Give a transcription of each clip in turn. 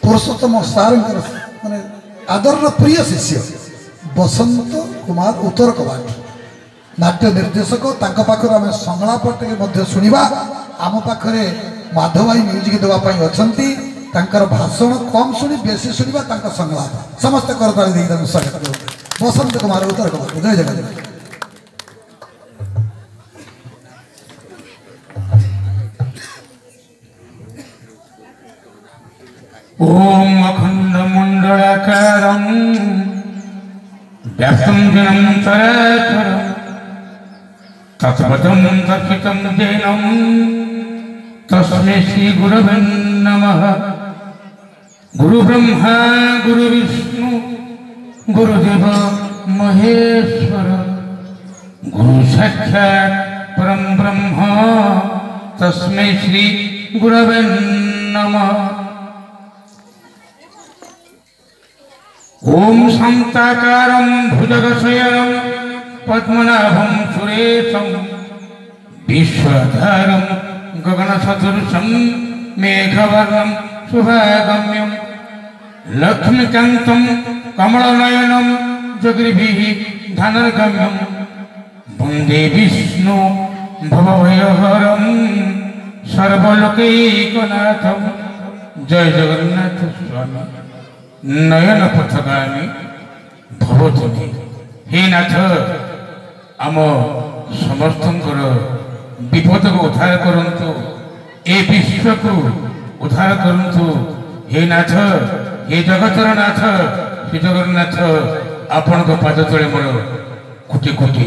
पुरुषोत्तम सार माने आदर प्रिय शिष्य बसंत कुमार उत्तर कबाट नाट्य निर्देशक तांका पाखर आम संलाप टे शुणा आम पाखरे माधव भाई म्यूजिक देवाई अच्छा भाषण कम शुणी बेसी शुणा संलाप समस्त करताली स्वागत बसंत कुमार उत्तर कबाट जय जगन्नाथ। ओम अखंड मंडलाकारं व्याप्तं जनं चराचरं तत्पदं दर्शितं येनं तस्मै श्री गुरवे नमः। गुरु ब्रह्मा गुरु विष्णु गुरुदेव महेश्वर गुरु साक्षात् परं ब्रह्म तस्मै श्री गुरवे नमः। ओम शांताकारं भुजगशयनं पद्मनाभं सुरेशं विश्वधारं गगनसदृशं मेघवर्णं शुभागम्यं लक्ष्मीकान्तं कमलनयनं जगृभिः धनुर्गम्यं वन्दे विष्णु भवभयहरं सर्वलोकैकनाथं। जय जगन्नाथ स्वामी नयन पथगामी भवतुनि। हे नाथ आम समस्त विपद को उद्धार करंतु ए विश्व को उद्धार करंतु। हे नाथ हे जगतर नाथ श्री जगन्नाथ आपण को पाद तले मोर कोटि कोटि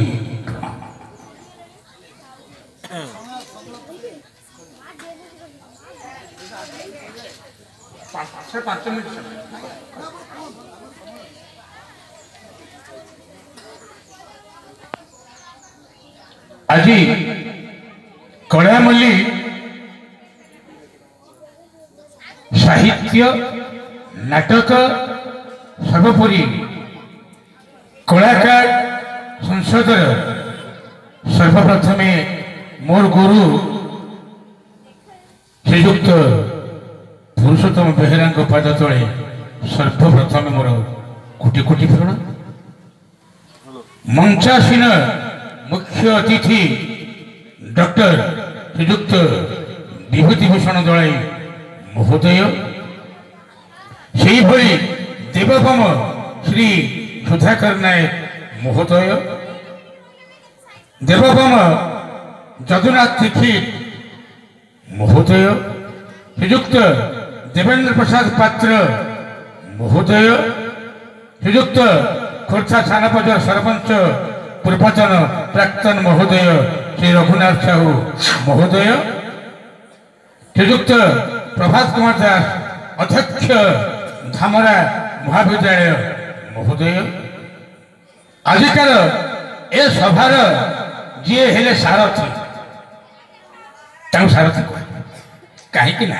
पाँच मिनट आज कलामल्ली साहित्य नाटक सर्वोपरि कलाकार संसद सर्वप्रथमे मोर गुरु श्रीयुक्त पुरुषोत्तम बेहेरा पाद तले सर्वप्रथमे मोर कोटि कोटि प्रणाम। मंचासीन मुख्य अतिथि डॉक्टर श्रीयुक्त विभूतिभूषण दलाई महोदय से भली देवभम श्री सुधाकर नायक महोदय देवभम जदुनाथ दीक्षित महोदय श्रीयुक्त देवेंद्र प्रसाद पात्र महोदय श्रीयुक्त खोर्धा सानपजर सरपंच पूर्वतन प्राक्तन महोदय श्री रघुनाथ साहू महोदय श्रीयुक्त प्रभात कुमार दास अध्यक्ष धामरा महाविद्यालय महोदय आजिकार ए सभार जी हेले सारथी सारथी कहीं ना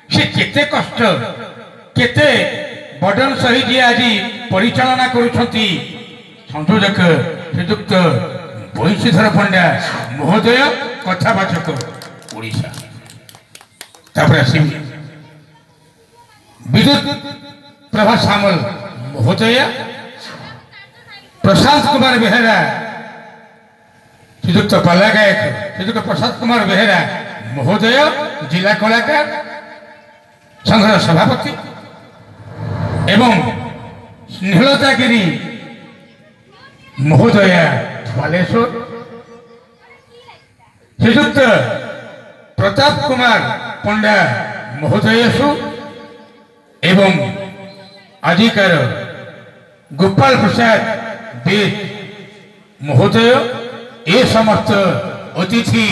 से केते कष्ट केते बर्डन सहित जी आज परिचालना करुछंती संयोजक श्रीयुक्त बंशीधर पंडा महोदय कथावाचक ओडिशा तापर आसमी विद्युत प्रभा सामल महोदय प्रशांत कुमार बेहेरा श्रीयुक्त पाला गायक श्रीयुक्त प्रशांत कुमार बेहेरा महोदय जिला कलाकार संघर सभापति एवं स्नेहलतागिरी महोदया बालेश्वर श्रीयुक्त प्रताप कुमार पंडा महोदयसु एवं आजिकार गोपाल प्रसाद बेद महोदय ए समस्त अतिथि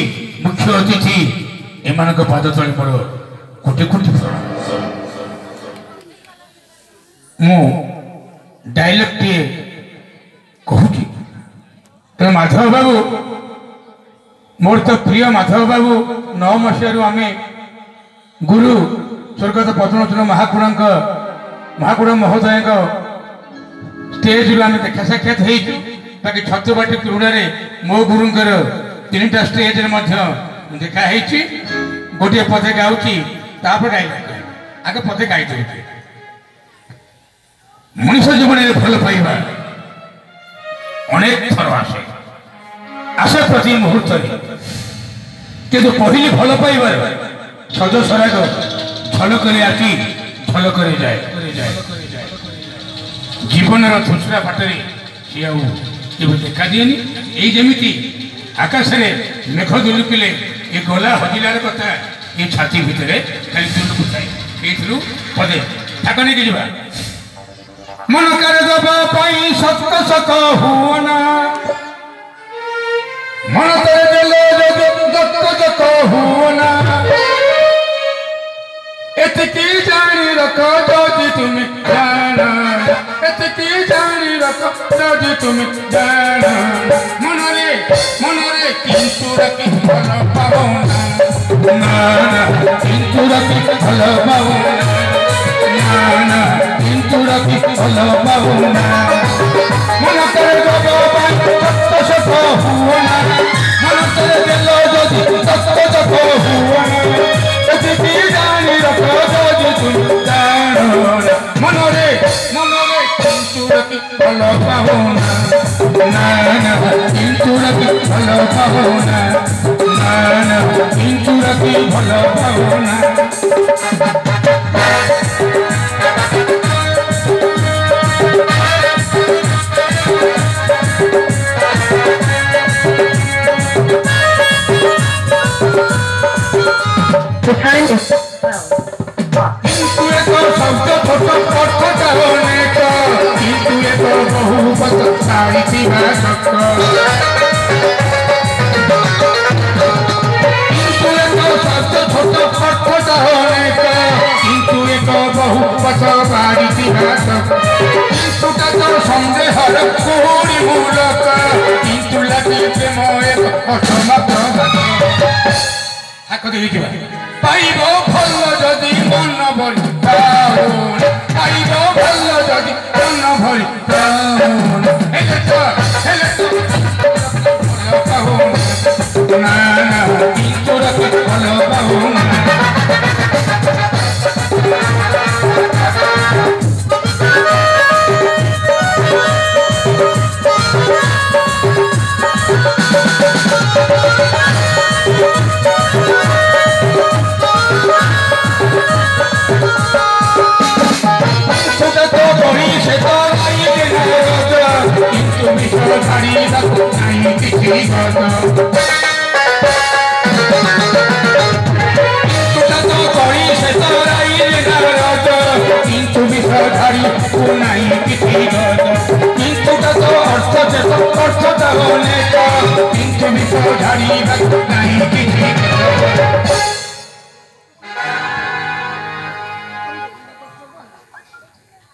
मुख्य अतिथि एमान पाद तले मोर कोटि कोटि प्रणाम। मु डायलॉग टे कहूँ तो माधव बाबू मोर तो प्रिय माधव बाबू 9 मसीह आम गुरु स्वर्गत पद्मलोचन महाकुड़ महोदय स्टेज रु आम देखा साक्षात बाकी छतुबाटी क्रीड़ा मो गुरुंकर 3टा स्टेज देखा गोटे पदे गाँची आगे पते गाई देते मनुष्य जीवन में भल पाइबा अनेक थर आसे आसे प्रति मुहूर्त किंतु पहली भल पाइबार सज सराग झलक आखि झलक जाए जीवन खुचरा बाटर सी आगे देखा दिएनी ये जमी आकाश में मेघ दुलुकिले ये गला हजिलार कथा ये छाती भितर खाली दुलुकु थाए ये पदे थाक नहीं जा मन कर दबा सक सक हुना मन कर देले जक जक हुना एतकी जानी रखो जदि तुम जाना एतकी जानी रखो जदि तुम जाना मनरे किंतु रखी भल पावना ना किंतु रखी भल पावना ना किंतु रखी भल पावना मन करे जब सत सत हुना मन करे दिलो जदि सत सत हुना एतकी जानी रखो जदि तुम जाना मनरे किंतु रखी भल पावना ना किंतु रखी भल पावना ना किंतु रखी भल पावना The time is 12 o'clock. शब्द छोट कथा अनेक किंतु एक बहुपत साहित्य भाषक किंतु एक शब्द छोट कथा अनेक किंतु एक बहुपत साहित्य भाषक किंतु तक संदेहर कोड़ी मूलक किंतु लगी प्रेम एक अक्षमात्र हाक देखिबा पाइब भल जदि मन भरि पाउन पाइब भल जदि मन भरि पाउन हेले तो भल पाउन ना किंतु रखि भल पाउन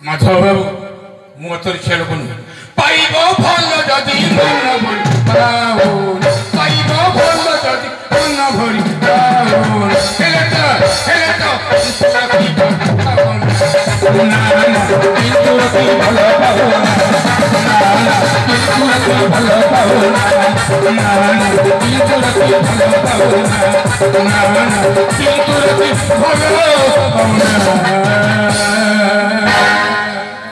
माधव बाबू मुतर छेल को पाइब भल जदि मन भरि पाउन पाइब भल जदि मन भरि पाउन हेले तो ना किंतु रखि भल पाउन ना किंतु रखि भल पाउन ना किंतु रखि भल पाउन ना किंतु रखि भल पाउन